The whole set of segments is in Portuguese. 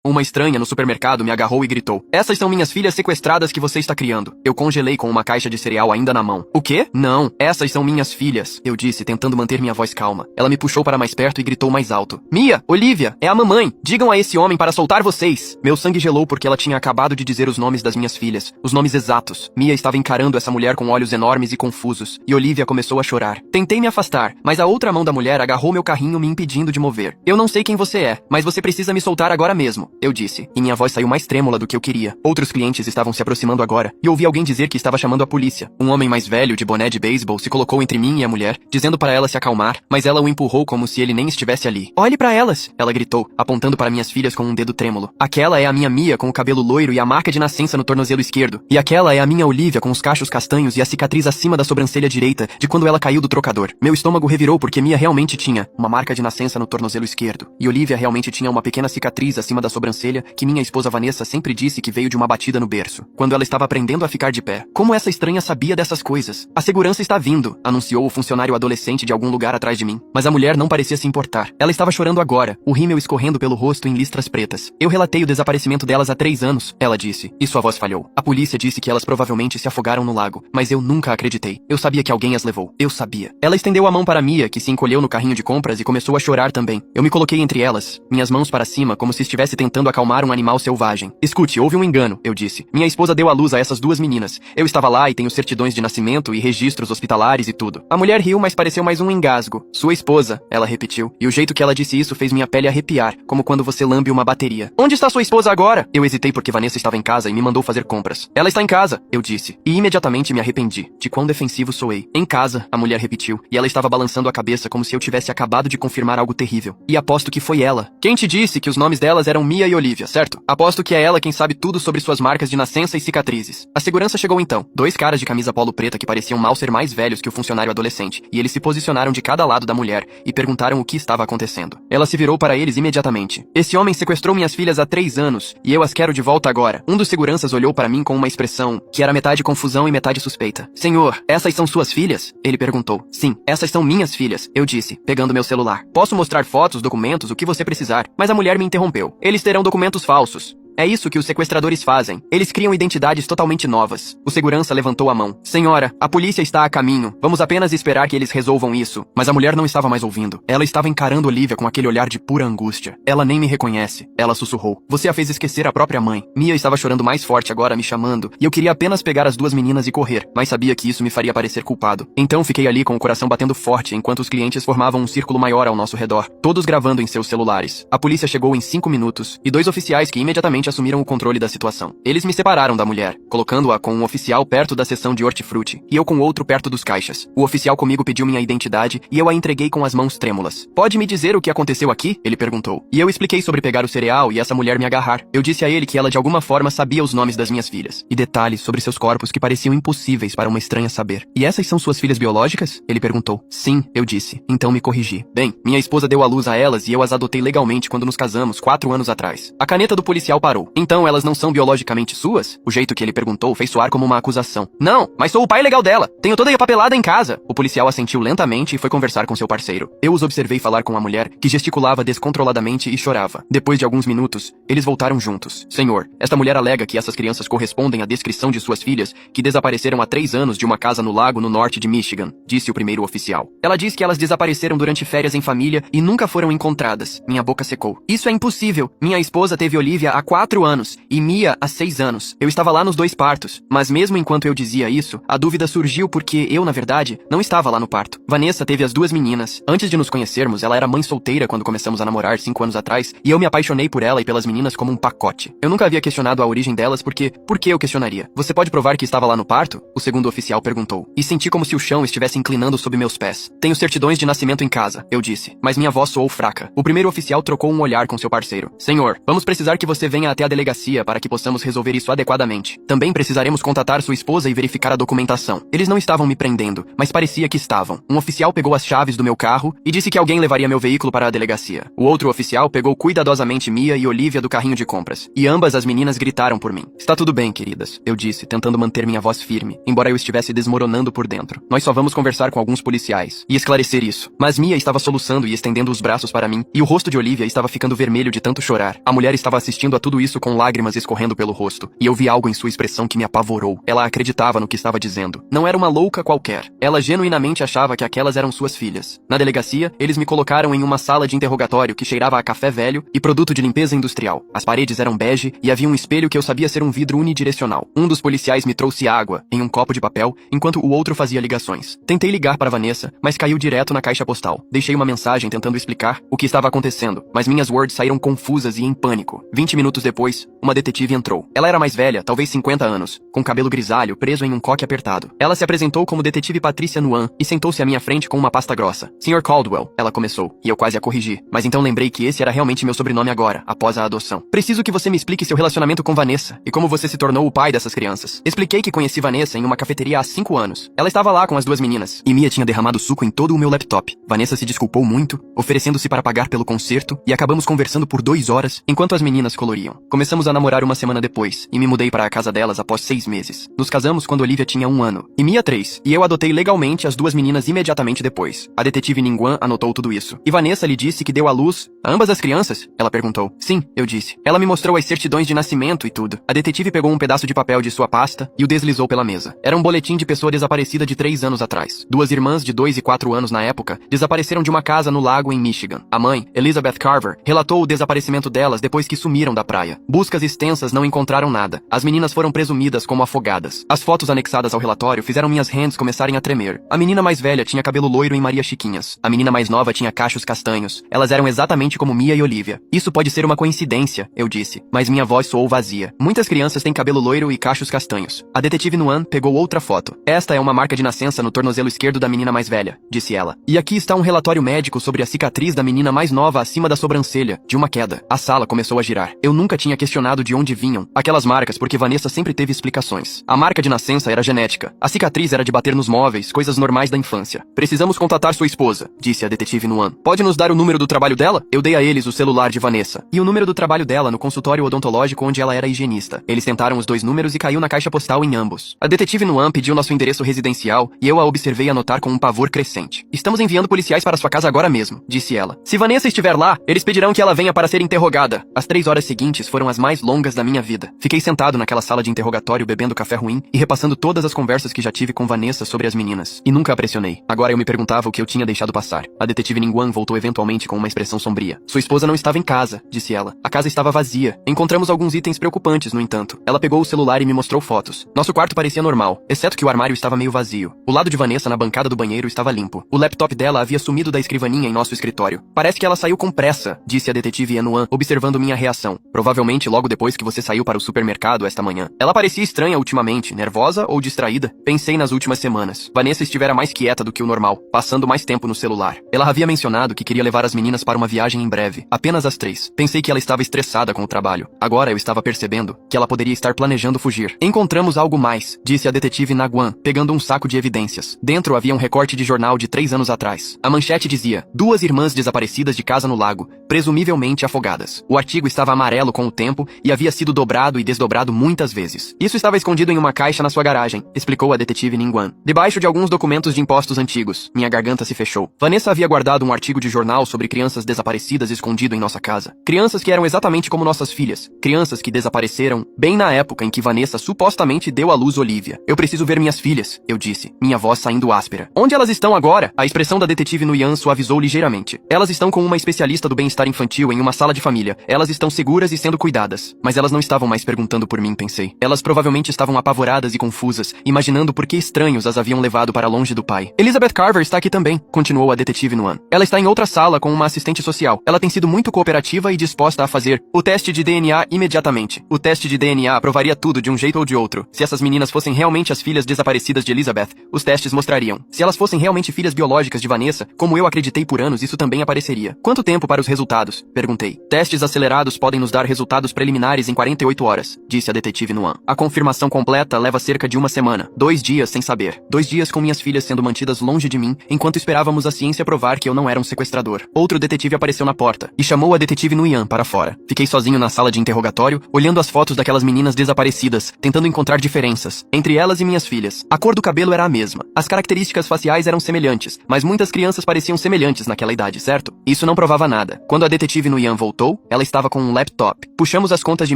Uma estranha no supermercado me agarrou e gritou: "Essas são minhas filhas sequestradas que você está criando." Eu congelei com uma caixa de cereal ainda na mão. "O quê? Não, essas são minhas filhas", eu disse, tentando manter minha voz calma. Ela me puxou para mais perto e gritou mais alto: "Mia, Olivia, é a mamãe. Digam a esse homem para soltar vocês." Meu sangue gelou porque ela tinha acabado de dizer os nomes das minhas filhas, os nomes exatos. Mia estava encarando essa mulher com olhos enormes e confusos, e Olivia começou a chorar. Tentei me afastar, mas a outra mão da mulher agarrou meu carrinho, me impedindo de mover. "Eu não sei quem você é, mas você precisa me soltar agora mesmo", eu disse, e minha voz saiu mais trêmula do que eu queria. Outros clientes estavam se aproximando agora, e ouvi alguém dizer que estava chamando a polícia. Um homem mais velho, de boné de beisebol, se colocou entre mim e a mulher, dizendo para ela se acalmar, mas ela o empurrou como se ele nem estivesse ali. "Olhe para elas", ela gritou, apontando para minhas filhas com um dedo trêmulo. "Aquela é a minha Mia com o cabelo loiro e a marca de nascença no tornozelo esquerdo, e aquela é a minha Olivia com os cachos castanhos e a cicatriz acima da sobrancelha direita de quando ela caiu do trocador." Meu estômago revirou porque Mia realmente tinha uma marca de nascença no tornozelo esquerdo, e Olivia realmente tinha uma pequena cicatriz acima da sobrancelha que minha esposa Vanessa sempre disse que veio de uma batida no berço, quando ela estava aprendendo a ficar de pé. Como essa estranha sabia dessas coisas? "A segurança está vindo", anunciou o funcionário adolescente de algum lugar atrás de mim. Mas a mulher não parecia se importar. Ela estava chorando agora, o rímel escorrendo pelo rosto em listras pretas. "Eu relatei o desaparecimento delas há 3 anos, ela disse, e sua voz falhou. "A polícia disse que elas provavelmente se afogaram no lago, mas eu nunca acreditei. Eu sabia que alguém as levou. Eu sabia." Ela estendeu a mão para Mia, que se encolheu no carrinho de compras e começou a chorar também. Eu me coloquei entre elas, minhas mãos para cima como se estivesse tentando acalmar um animal selvagem. "Escute, houve um engano", eu disse. "Minha esposa deu à luz a essas 2 meninas. Eu estava lá e tenho certidões de nascimento e registros hospitalares e tudo." A mulher riu, mas pareceu mais um engasgo. "Sua esposa", ela repetiu, e o jeito que ela disse isso fez minha pele arrepiar, como quando você lambe uma bateria. "Onde está sua esposa agora?" Eu hesitei porque Vanessa estava em casa e me mandou fazer compras. "Ela está em casa", eu disse, e imediatamente me arrependi de quão defensivo soei. "Em casa", a mulher repetiu, e ela estava balançando a cabeça como se eu tivesse acabado de confirmar algo terrível. "E aposto que foi ela. Quem te disse que os nomes delas eram Mia e Olivia, certo? Aposto que é ela quem sabe tudo sobre suas marcas de nascença e cicatrizes." A segurança chegou então. 2 caras de camisa polo preta que pareciam mal ser mais velhos que o funcionário adolescente, e eles se posicionaram de cada lado da mulher e perguntaram o que estava acontecendo. Ela se virou para eles imediatamente. "Esse homem sequestrou minhas filhas há 3 anos, e eu as quero de volta agora." Um dos seguranças olhou para mim com uma expressão que era metade confusão e metade suspeita. "Senhor, essas são suas filhas?" ele perguntou. "Sim, essas são minhas filhas", eu disse, pegando meu celular. "Posso mostrar fotos, documentos, o que você precisar." Mas a mulher me interrompeu. "Eles terão documentos falsos. É isso que os sequestradores fazem. Eles criam identidades totalmente novas." O segurança levantou a mão. "Senhora, a polícia está a caminho. Vamos apenas esperar que eles resolvam isso." Mas a mulher não estava mais ouvindo. Ela estava encarando Olivia com aquele olhar de pura angústia. "Ela nem me reconhece." Ela sussurrou. "Você a fez esquecer a própria mãe." Mia estava chorando mais forte agora, me chamando, e eu queria apenas pegar as 2 meninas e correr, mas sabia que isso me faria parecer culpado. Então fiquei ali com o coração batendo forte enquanto os clientes formavam um círculo maior ao nosso redor, todos gravando em seus celulares. A polícia chegou em 5 minutos, e 2 oficiais que imediatamente assumiram o controle da situação. Eles me separaram da mulher, colocando-a com um oficial perto da seção de hortifruti, e eu com outro perto dos caixas. O oficial comigo pediu minha identidade, e eu a entreguei com as mãos trêmulas. "Pode me dizer o que aconteceu aqui?" ele perguntou. E eu expliquei sobre pegar o cereal e essa mulher me agarrar. Eu disse a ele que ela de alguma forma sabia os nomes das minhas filhas, e detalhes sobre seus corpos que pareciam impossíveis para uma estranha saber. "E essas são suas filhas biológicas?" ele perguntou. "Sim", eu disse. Então me corrigi. "Bem, minha esposa deu à luz a elas e eu as adotei legalmente quando nos casamos 4 anos atrás." A caneta do policial parou. "Então elas não são biologicamente suas?" O jeito que ele perguntou fez soar como uma acusação. "Não, mas sou o pai legal dela. Tenho toda a papelada em casa." O policial assentiu lentamente e foi conversar com seu parceiro. Eu os observei falar com a mulher, que gesticulava descontroladamente e chorava. Depois de alguns minutos, eles voltaram juntos. "Senhor, esta mulher alega que essas crianças correspondem à descrição de suas filhas, que desapareceram há 3 anos de uma casa no lago no norte de Michigan", disse o primeiro oficial. "Ela diz que elas desapareceram durante férias em família e nunca foram encontradas." Minha boca secou. "Isso é impossível. Minha esposa teve Olivia há 4 anos e Mia há 6 anos. Eu estava lá nos 2 partos." Mas mesmo enquanto eu dizia isso, a dúvida surgiu porque eu, na verdade, não estava lá no parto. Vanessa teve as 2 meninas. Antes de nos conhecermos, ela era mãe solteira quando começamos a namorar 5 anos atrás, e eu me apaixonei por ela e pelas meninas como um pacote. Eu nunca havia questionado a origem delas porque, por que eu questionaria? "Você pode provar que estava lá no parto?" o segundo oficial perguntou. E senti como se o chão estivesse inclinando sob meus pés. "Tenho certidões de nascimento em casa", eu disse, mas minha voz soou fraca. O primeiro oficial trocou um olhar com seu parceiro. "Senhor, vamos precisar que você venha venha até a delegacia para que possamos resolver isso adequadamente. Também precisaremos contatar sua esposa e verificar a documentação. Eles não estavam me prendendo, mas parecia que estavam. Um oficial pegou as chaves do meu carro e disse que alguém levaria meu veículo para a delegacia. O outro oficial pegou cuidadosamente Mia e Olivia do carrinho de compras, e ambas as meninas gritaram por mim. Está tudo bem, queridas, eu disse, tentando manter minha voz firme, embora eu estivesse desmoronando por dentro. Nós só vamos conversar com alguns policiais e esclarecer isso. Mas Mia estava soluçando e estendendo os braços para mim, e o rosto de Olivia estava ficando vermelho de tanto chorar. A mulher estava assistindo a tudo isso com lágrimas escorrendo pelo rosto, e eu vi algo em sua expressão que me apavorou. Ela acreditava no que estava dizendo. Não era uma louca qualquer. Ela genuinamente achava que aquelas eram suas filhas. Na delegacia, eles me colocaram em uma sala de interrogatório que cheirava a café velho e produto de limpeza industrial. As paredes eram bege e havia um espelho que eu sabia ser um vidro unidirecional. Um dos policiais me trouxe água em um copo de papel, enquanto o outro fazia ligações. Tentei ligar para Vanessa, mas caiu direto na caixa postal. Deixei uma mensagem tentando explicar o que estava acontecendo, mas minhas words saíram confusas e em pânico. 20 minutos depois, uma detetive entrou. Ela era mais velha, talvez 50 anos, com cabelo grisalho preso em um coque apertado. Ela se apresentou como detetive Patrícia Nuan e sentou-se à minha frente com uma pasta grossa. Sr. Caldwell, ela começou, e eu quase a corrigi, mas então lembrei que esse era realmente meu sobrenome agora, após a adoção. Preciso que você me explique seu relacionamento com Vanessa e como você se tornou o pai dessas crianças. Expliquei que conheci Vanessa em uma cafeteria há 5 anos. Ela estava lá com as 2 meninas, e Mia tinha derramado suco em todo o meu laptop. Vanessa se desculpou muito, oferecendo-se para pagar pelo concerto, e acabamos conversando por 2 horas, enquanto as meninas coloriam. Começamos a namorar uma semana depois, e me mudei para a casa delas após 6 meses. Nos casamos quando Olivia tinha 1 ano, e Mia 3, e eu adotei legalmente as 2 meninas imediatamente depois. A detetive Ningguan anotou tudo isso. E Vanessa lhe disse que deu à luz a ambas as crianças? Ela perguntou. Sim, eu disse. Ela me mostrou as certidões de nascimento e tudo. A detetive pegou um pedaço de papel de sua pasta e o deslizou pela mesa. Era um boletim de pessoa desaparecida de 3 anos atrás. 2 irmãs de 2 e 4 anos na época desapareceram de uma casa no lago em Michigan. A mãe, Elizabeth Carver, relatou o desaparecimento delas depois que sumiram da praia. Buscas extensas não encontraram nada. As meninas foram presumidas como afogadas. As fotos anexadas ao relatório fizeram minhas hands começarem a tremer. A menina mais velha tinha cabelo loiro em Maria Chiquinhas. A menina mais nova tinha cachos castanhos. Elas eram exatamente como Mia e Olivia. Isso pode ser uma coincidência, eu disse, mas minha voz soou vazia. Muitas crianças têm cabelo loiro e cachos castanhos. A detetive Nuan pegou outra foto. Esta é uma marca de nascença no tornozelo esquerdo da menina mais velha, disse ela. E aqui está um relatório médico sobre a cicatriz da menina mais nova acima da sobrancelha, de uma queda. A sala começou a girar. Eu nunca tinha questionado de onde vinham aquelas marcas porque Vanessa sempre teve explicações. A marca de nascença era genética. A cicatriz era de bater nos móveis, coisas normais da infância. Precisamos contatar sua esposa, disse a detetive Nuan. Pode nos dar o número do trabalho dela? Eu dei a eles o celular de Vanessa e o número do trabalho dela no consultório odontológico onde ela era higienista. Eles tentaram os 2 números e caiu na caixa postal em ambos. A detetive Nuan pediu nosso endereço residencial e eu a observei anotar com um pavor crescente. Estamos enviando policiais para sua casa agora mesmo, disse ela. Se Vanessa estiver lá, eles pedirão que ela venha para ser interrogada. As 3 horas seguintes foram as mais longas da minha vida. Fiquei sentado naquela sala de interrogatório bebendo café ruim e repassando todas as conversas que já tive com Vanessa sobre as meninas. E nunca a pressionei. Agora eu me perguntava o que eu tinha deixado passar. A detetive Ningguan voltou eventualmente com uma expressão sombria. Sua esposa não estava em casa, disse ela. A casa estava vazia. Encontramos alguns itens preocupantes, no entanto. Ela pegou o celular e me mostrou fotos. Nosso quarto parecia normal, exceto que o armário estava meio vazio. O lado de Vanessa na bancada do banheiro estava limpo. O laptop dela havia sumido da escrivaninha em nosso escritório. Parece que ela saiu com pressa, disse a detetive Yanuan, observando minha reação. Provavelmente logo depois que você saiu para o supermercado esta manhã. Ela parecia estranha ultimamente, nervosa ou distraída? Pensei nas últimas semanas. Vanessa estivera mais quieta do que o normal, passando mais tempo no celular. Ela havia mencionado que queria levar as meninas para uma viagem em breve, apenas as 3. Pensei que ela estava estressada com o trabalho. Agora eu estava percebendo que ela poderia estar planejando fugir. Encontramos algo mais, disse a detetive Naguan, pegando um saco de evidências. Dentro havia um recorte de jornal de 3 anos atrás. A manchete dizia: 2 irmãs desaparecidas de casa no lago, presumivelmente afogadas. O artigo estava amarelo com o tempo e havia sido dobrado e desdobrado muitas vezes. Isso estava escondido em uma caixa na sua garagem, explicou a detetive Ningguan. Debaixo de alguns documentos de impostos antigos. Minha garganta se fechou. Vanessa havia guardado um artigo de jornal sobre crianças desaparecidas escondido em nossa casa. Crianças que eram exatamente como nossas filhas. Crianças que desapareceram bem na época em que Vanessa supostamente deu à luz Olivia. Eu preciso ver minhas filhas, eu disse, minha voz saindo áspera. Onde elas estão agora? A expressão da detetive Nuyan suavizou ligeiramente. Elas estão com uma especialista do bem-estar infantil em uma sala de família. Elas estão seguras e sendo cuidadas. Mas elas não estavam mais perguntando por mim, pensei. Elas provavelmente estavam apavoradas e confusas, imaginando por que estranhos as haviam levado para longe do pai. Elizabeth Carver está aqui também, continuou a detetive Nuan. Ela está em outra sala com uma assistente social. Ela tem sido muito cooperativa e disposta a fazer o teste de DNA imediatamente. O teste de DNA provaria tudo de um jeito ou de outro. Se essas meninas fossem realmente as filhas desaparecidas de Elizabeth, os testes mostrariam. Se elas fossem realmente filhas biológicas de Vanessa, como eu acreditei por anos, isso também apareceria. Quanto tempo para os resultados? Perguntei. Testes acelerados podem nos dar resultados resultados preliminares em 48 horas, disse a detetive Nuan. A confirmação completa leva cerca de uma semana. 2 dias sem saber. 2 dias com minhas filhas sendo mantidas longe de mim, enquanto esperávamos a ciência provar que eu não era um sequestrador. Outro detetive apareceu na porta e chamou a detetive Nuyan para fora. Fiquei sozinho na sala de interrogatório, olhando as fotos daquelas meninas desaparecidas, tentando encontrar diferenças entre elas e minhas filhas. A cor do cabelo era a mesma. As características faciais eram semelhantes, mas muitas crianças pareciam semelhantes naquela idade, certo? Isso não provava nada. Quando a detetive Nuyan voltou, ela estava com um laptop. Puxamos as contas de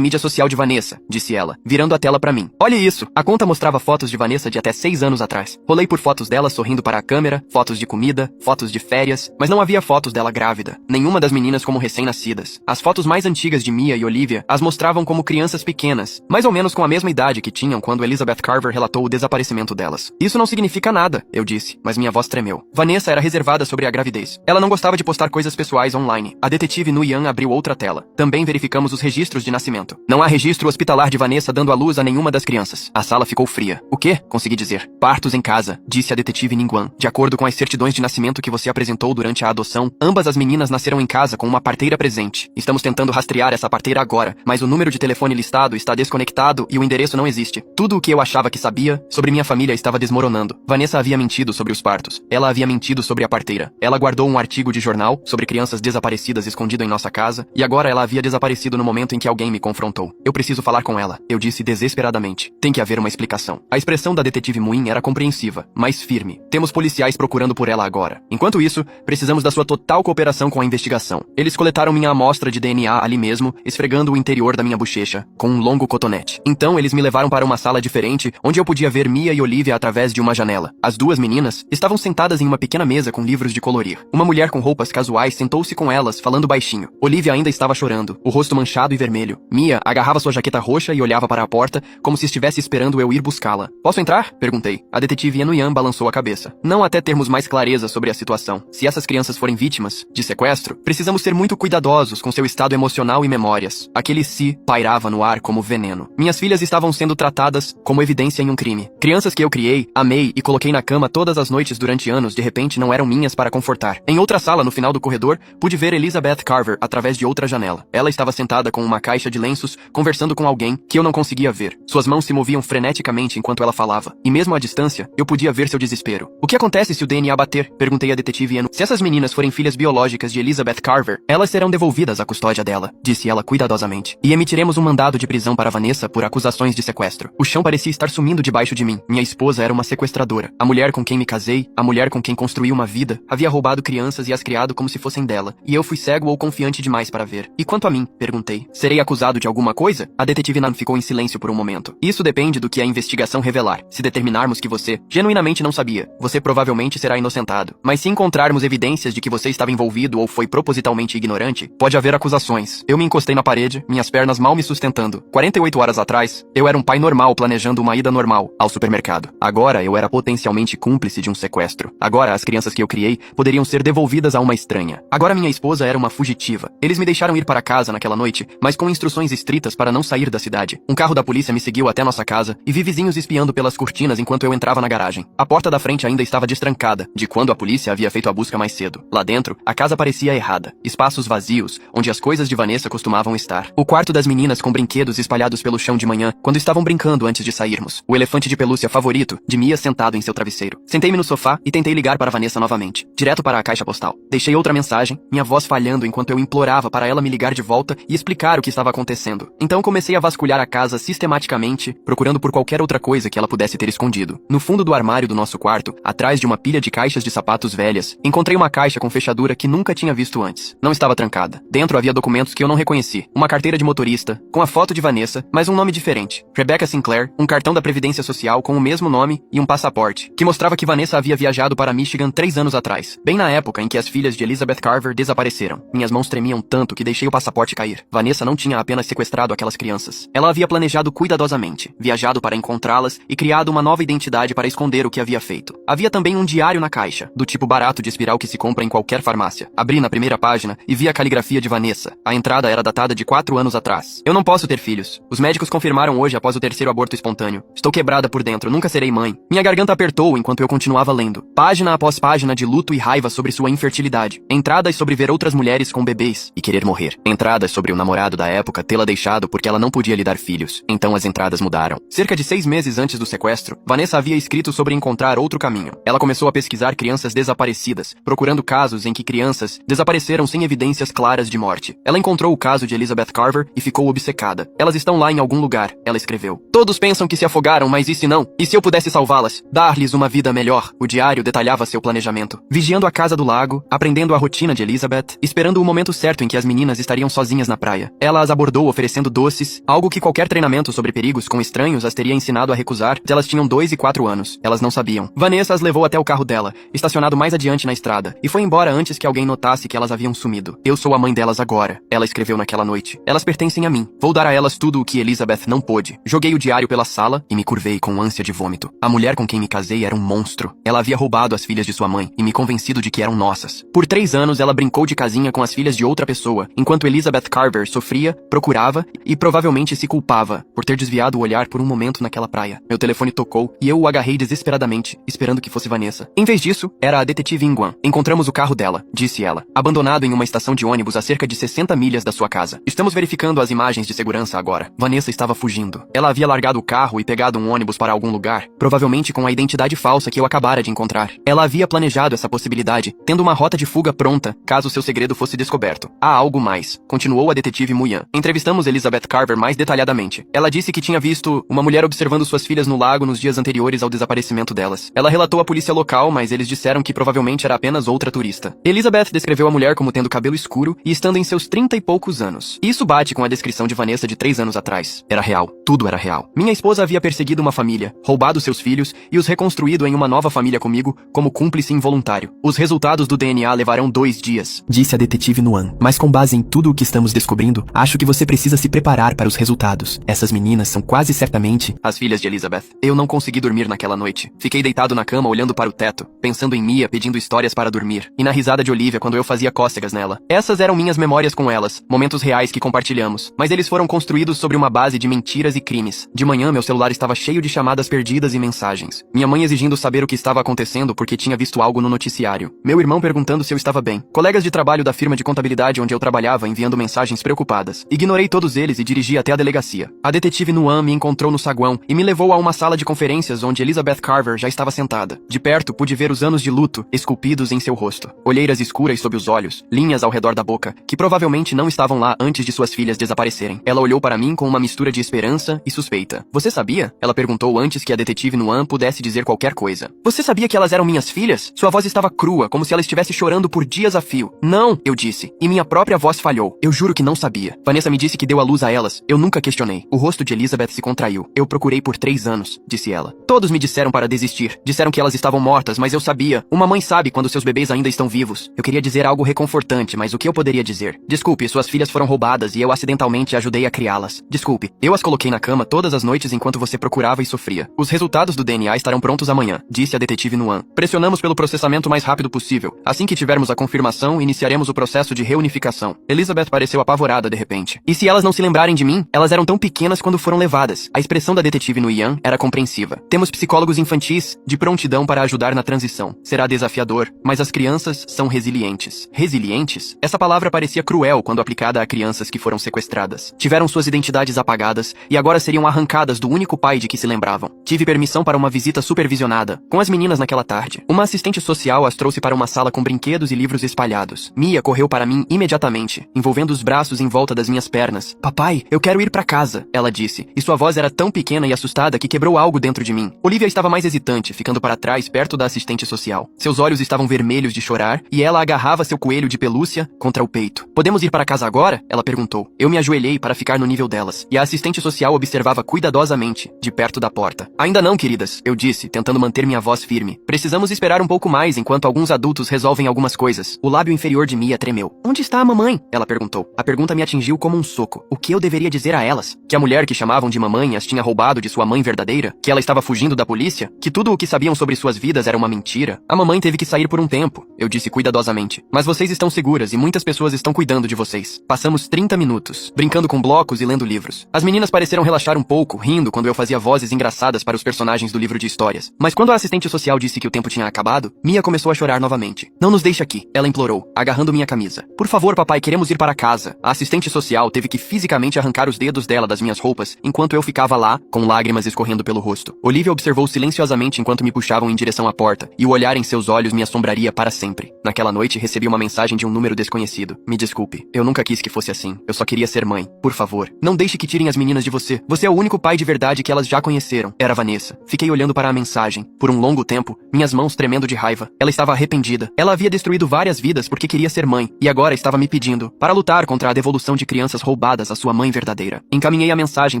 mídia social de Vanessa, disse ela, virando a tela para mim. Olhe isso! A conta mostrava fotos de Vanessa de até 6 anos atrás. Rolei por fotos dela sorrindo para a câmera, fotos de comida, fotos de férias, mas não havia fotos dela grávida. Nenhuma das meninas como recém-nascidas. As fotos mais antigas de Mia e Olivia as mostravam como crianças pequenas, mais ou menos com a mesma idade que tinham quando Elizabeth Carver relatou o desaparecimento delas. Isso não significa nada, eu disse, mas minha voz tremeu. Vanessa era reservada sobre a gravidez. Ela não gostava de postar coisas pessoais online. A detetive Nuyan abriu outra tela. Também verificamos os registros de nascimento. Não há registro hospitalar de Vanessa dando à luz a nenhuma das crianças. A sala ficou fria. O quê? Consegui dizer. Partos em casa, disse a detetive Ningguan. De acordo com as certidões de nascimento que você apresentou durante a adoção, ambas as meninas nasceram em casa com uma parteira presente. Estamos tentando rastrear essa parteira agora, mas o número de telefone listado está desconectado e o endereço não existe. Tudo o que eu achava que sabia sobre minha família estava desmoronando. Vanessa havia mentido sobre os partos. Ela havia mentido sobre a parteira. Ela guardou um artigo de jornal sobre crianças desaparecidas escondido em nossa casa, e agora ela havia desaparecido no momento em que alguém me confrontou. Eu preciso falar com ela, eu disse desesperadamente. Tem que haver uma explicação. A expressão da detetive Muin era compreensiva, mas firme. Temos policiais procurando por ela agora. Enquanto isso, precisamos da sua total cooperação com a investigação. Eles coletaram minha amostra de DNA ali mesmo, esfregando o interior da minha bochecha com um longo cotonete. Então eles me levaram para uma sala diferente, onde eu podia ver Mia e Olivia através de uma janela. As duas meninas estavam sentadas em uma pequena mesa com livros de colorir. Uma mulher com roupas casuais sentou-se com elas, falando baixinho. Olivia ainda estava chorando, o rosto manchado e vermelho. Mia agarrava sua jaqueta roxa e olhava para a porta, como se estivesse esperando eu ir buscá-la. Posso entrar? Perguntei. A detetive Yanuyan balançou a cabeça. Não até termos mais clareza sobre a situação. Se essas crianças forem vítimas de sequestro, precisamos ser muito cuidadosos com seu estado emocional e memórias. Aquele si pairava no ar como veneno. Minhas filhas estavam sendo tratadas como evidência em um crime. Crianças que eu criei, amei e coloquei na cama todas as noites durante anos, de repente não eram minhas para confortar. Em outra sala, no final do corredor, pude ver Elizabeth Carver através de outra janela. Ela estava sentada com uma caixa de lenços, conversando com alguém que eu não conseguia ver. Suas mãos se moviam freneticamente enquanto ela falava. E mesmo à distância, eu podia ver seu desespero. O que acontece se o DNA bater? Perguntei à detetive Anu. Se essas meninas forem filhas biológicas de Elizabeth Carver, elas serão devolvidas à custódia dela, disse ela cuidadosamente. E emitiremos um mandado de prisão para Vanessa por acusações de sequestro. O chão parecia estar sumindo debaixo de mim. Minha esposa era uma sequestradora. A mulher com quem me casei, a mulher com quem construí uma vida, havia roubado crianças e as criado como se fossem dela. E eu fui cego ou confiante demais para ver. E quanto a mim? Perguntei. Serei acusado de alguma coisa? A detetive Nan ficou em silêncio por um momento. Isso depende do que a investigação revelar. Se determinarmos que você genuinamente não sabia, você provavelmente será inocentado. Mas se encontrarmos evidências de que você estava envolvido ou foi propositalmente ignorante, pode haver acusações. Eu me encostei na parede, minhas pernas mal me sustentando. 48 horas atrás, eu era um pai normal planejando uma ida normal ao supermercado. Agora eu era potencialmente cúmplice de um sequestro. Agora as crianças que eu criei poderiam ser devolvidas a uma estranha. Agora minha esposa era uma fugitiva. Eles me deixaram ir para casa naquela noite, mas com instruções estritas para não sair da cidade. Um carro da polícia me seguiu até nossa casa e vi vizinhos espiando pelas cortinas enquanto eu entrava na garagem. A porta da frente ainda estava destrancada, de quando a polícia havia feito a busca mais cedo. Lá dentro, a casa parecia errada. Espaços vazios, onde as coisas de Vanessa costumavam estar. O quarto das meninas com brinquedos espalhados pelo chão de manhã, quando estavam brincando antes de sairmos. O elefante de pelúcia favorito de Mia sentado em seu travesseiro. Sentei-me no sofá e tentei ligar para Vanessa novamente, direto para a caixa postal. Deixei outra mensagem, minha voz falhando enquanto eu implorava para ela me ligar de volta e explicar o que estava acontecendo. Então comecei a vasculhar a casa sistematicamente, procurando por qualquer outra coisa que ela pudesse ter escondido. No fundo do armário do nosso quarto, atrás de uma pilha de caixas de sapatos velhas, encontrei uma caixa com fechadura que nunca tinha visto antes. Não estava trancada. Dentro havia documentos que eu não reconheci. Uma carteira de motorista, com a foto de Vanessa, mas um nome diferente. Rebecca Sinclair, um cartão da Previdência Social com o mesmo nome e um passaporte, que mostrava que Vanessa havia viajado para Michigan 3 anos atrás, bem na época em que as filhas de Elizabeth Carver desapareceram. Minhas mãos tremiam tanto que deixei o passaporte cair. Vanessa não tinha apenas sequestrado aquelas crianças. Ela havia planejado cuidadosamente, viajado para encontrá-las e criado uma nova identidade para esconder o que havia feito. Havia também um diário na caixa, do tipo barato de espiral que se compra em qualquer farmácia. Abri na primeira página e vi a caligrafia de Vanessa. A entrada era datada de 4 anos atrás. Eu não posso ter filhos. Os médicos confirmaram hoje após o 3º aborto espontâneo. Estou quebrada por dentro, nunca serei mãe. Minha garganta apertou enquanto eu continuava lendo. Página após página de luto e raiva sobre sua infertilidade. Entradas sobre ver outras mulheres com bebês e querer morrer. Entradas sobre o namorado namorado da época tê-la deixado porque ela não podia lhe dar filhos. Então as entradas mudaram. Cerca de 6 meses antes do sequestro, Vanessa havia escrito sobre encontrar outro caminho. Ela começou a pesquisar crianças desaparecidas, procurando casos em que crianças desapareceram sem evidências claras de morte. Ela encontrou o caso de Elizabeth Carver e ficou obcecada. Elas estão lá em algum lugar, ela escreveu. Todos pensam que se afogaram, mas e se não? E se eu pudesse salvá-las? Dar-lhes uma vida melhor? O diário detalhava seu planejamento. Vigiando a casa do lago, aprendendo a rotina de Elizabeth, esperando o momento certo em que as meninas estariam sozinhas na praia. Ela as abordou oferecendo doces, algo que qualquer treinamento sobre perigos com estranhos as teria ensinado a recusar se elas tinham 2 e 4 anos. Elas não sabiam. Vanessa as levou até o carro dela, estacionado mais adiante na estrada, e foi embora antes que alguém notasse que elas haviam sumido. Eu sou a mãe delas agora, ela escreveu naquela noite. Elas pertencem a mim. Vou dar a elas tudo o que Elizabeth não pôde. Joguei o diário pela sala e me curvei com ânsia de vômito. A mulher com quem me casei era um monstro. Ela havia roubado as filhas de sua mãe e me convencido de que eram nossas. Por 3 anos ela brincou de casinha com as filhas de outra pessoa, enquanto Elizabeth Carver sofria, procurava e provavelmente se culpava por ter desviado o olhar por um momento naquela praia. Meu telefone tocou e eu o agarrei desesperadamente, esperando que fosse Vanessa. Em vez disso, era a detetive Inguan. Encontramos o carro dela, disse ela, abandonado em uma estação de ônibus a cerca de 60 milhas da sua casa. Estamos verificando as imagens de segurança agora. Vanessa estava fugindo. Ela havia largado o carro e pegado um ônibus para algum lugar, provavelmente com a identidade falsa que eu acabara de encontrar. Ela havia planejado essa possibilidade, tendo uma rota de fuga pronta, caso seu segredo fosse descoberto. Há algo mais, continuou a detetive Muyan. Entrevistamos Elizabeth Carver mais detalhadamente. Ela disse que tinha visto uma mulher observando suas filhas no lago nos dias anteriores ao desaparecimento delas. Ela relatou à polícia local, mas eles disseram que provavelmente era apenas outra turista. Elizabeth descreveu a mulher como tendo cabelo escuro e estando em seus 30 e poucos anos. Isso bate com a descrição de Vanessa de 3 anos atrás. Era real. Tudo era real. Minha esposa havia perseguido uma família, roubado seus filhos e os reconstruído em uma nova família comigo como cúmplice involuntário. Os resultados do DNA levarão 2 dias, disse a detetive Nuan. Mas com base em tudo o que estamos descobrindo, acho que você precisa se preparar para os resultados. Essas meninas são quase certamente as filhas de Elizabeth. Eu não consegui dormir naquela noite. Fiquei deitado na cama olhando para o teto, pensando em Mia pedindo histórias para dormir, e na risada de Olivia quando eu fazia cócegas nela. Essas eram minhas memórias com elas, momentos reais que compartilhamos, mas eles foram construídos sobre uma base de mentiras e crimes. De manhã, meu celular estava cheio de chamadas perdidas e mensagens. Minha mãe exigindo saber o que estava acontecendo porque tinha visto algo no noticiário. Meu irmão perguntando se eu estava bem. Colegas de trabalho da firma de contabilidade onde eu trabalhava enviando mensagens preocupadas. Ignorei todos eles e dirigi até a delegacia. A detetive Nuan me encontrou no saguão e me levou a uma sala de conferências onde Elizabeth Carver já estava sentada. De perto, pude ver os anos de luto esculpidos em seu rosto. Olheiras escuras sob os olhos, linhas ao redor da boca, que provavelmente não estavam lá antes de suas filhas desaparecerem. Ela olhou para mim com uma mistura de esperança e suspeita. Você sabia? Ela perguntou antes que a detetive Nuan pudesse dizer qualquer coisa. Você sabia que elas eram minhas filhas? Sua voz estava crua, como se ela estivesse chorando por dias a fio. Não, eu disse. E minha própria voz falhou. Eu juro que não sabia. Vanessa me disse que deu à luz a elas. Eu nunca questionei. O rosto de Elizabeth se contraiu. Eu procurei por 3 anos, disse ela. Todos me disseram para desistir. Disseram que elas estavam mortas, mas eu sabia. Uma mãe sabe quando seus bebês ainda estão vivos. Eu queria dizer algo reconfortante, mas o que eu poderia dizer? Desculpe, suas filhas foram roubadas e eu acidentalmente ajudei a criá-las. Desculpe. Eu as coloquei na cama todas as noites enquanto você procurava e sofria. Os resultados do DNA estarão prontos amanhã, disse a detetive Nuan. Pressionamos pelo processamento mais rápido possível. Assim que tivermos a confirmação, iniciaremos o processo de reunificação. Elizabeth pareceu apavorada de repente. E se elas não se lembrarem de mim? Elas eram tão pequenas quando foram levadas. A expressão da detetive Nuyan era compreensiva. Temos psicólogos infantis de prontidão para ajudar na transição. Será desafiador, mas as crianças são resilientes. Resilientes? Essa palavra parecia cruel quando aplicada a crianças que foram sequestradas. Tiveram suas identidades apagadas e agora seriam arrancadas do único pai de que se lembravam. Tive permissão para uma visita supervisionada com as meninas naquela tarde. Uma assistente social as trouxe para uma sala com brinquedos e livros espalhados. Mia correu para mim imediatamente, envolvendo os braços em volta das minhas pernas. Papai, eu quero ir para casa, ela disse, e sua voz era tão pequena e assustada que quebrou algo dentro de mim. Olivia estava mais hesitante, ficando para trás perto da assistente social. Seus olhos estavam vermelhos de chorar e ela agarrava seu coelho de pelúcia contra o peito. Podemos ir para casa agora? Ela perguntou. Eu me ajoelhei para ficar no nível delas, e a assistente social observava cuidadosamente, de perto da porta. Ainda não, queridas, eu disse, tentando manter minha voz firme. Precisamos esperar um pouco mais enquanto alguns adultos resolvem algumas coisas. O lábio inferior de Mia tremeu. Onde está a mamãe? Ela perguntou. A pergunta me atingiu como um soco. O que eu deveria dizer a elas? Que a mulher que chamavam de mamãe as tinha roubado de sua mãe verdadeira? Que ela estava fugindo da polícia? Que tudo o que sabiam sobre suas vidas era uma mentira? A mamãe teve que sair por um tempo, eu disse cuidadosamente. Mas vocês estão seguras e muitas pessoas estão cuidando de vocês. Passamos 30 minutos, brincando com blocos e lendo livros. As meninas pareceram relaxar um pouco, rindo quando eu fazia vozes engraçadas para os personagens do livro de histórias. Mas quando a assistente social disse que o tempo tinha acabado, Mia começou a chorar novamente. Não nos deixe aqui, ela implorou, agarrando minha camisa. Por favor, papai, queremos ir para casa. A assistente assistente social teve que fisicamente arrancar os dedos dela das minhas roupas enquanto eu ficava lá, com lágrimas escorrendo pelo rosto. Olivia observou silenciosamente enquanto me puxavam em direção à porta, e o olhar em seus olhos me assombraria para sempre. Naquela noite, recebi uma mensagem de um número desconhecido. Me desculpe, eu nunca quis que fosse assim. Eu só queria ser mãe. Por favor, não deixe que tirem as meninas de você. Você é o único pai de verdade que elas já conheceram. Era Vanessa. Fiquei olhando para a mensagem. Por um longo tempo, minhas mãos tremendo de raiva. Ela estava arrependida. Ela havia destruído várias vidas porque queria ser mãe, e agora estava me pedindo para lutar contra a devolução de crianças roubadas à sua mãe verdadeira. Encaminhei a mensagem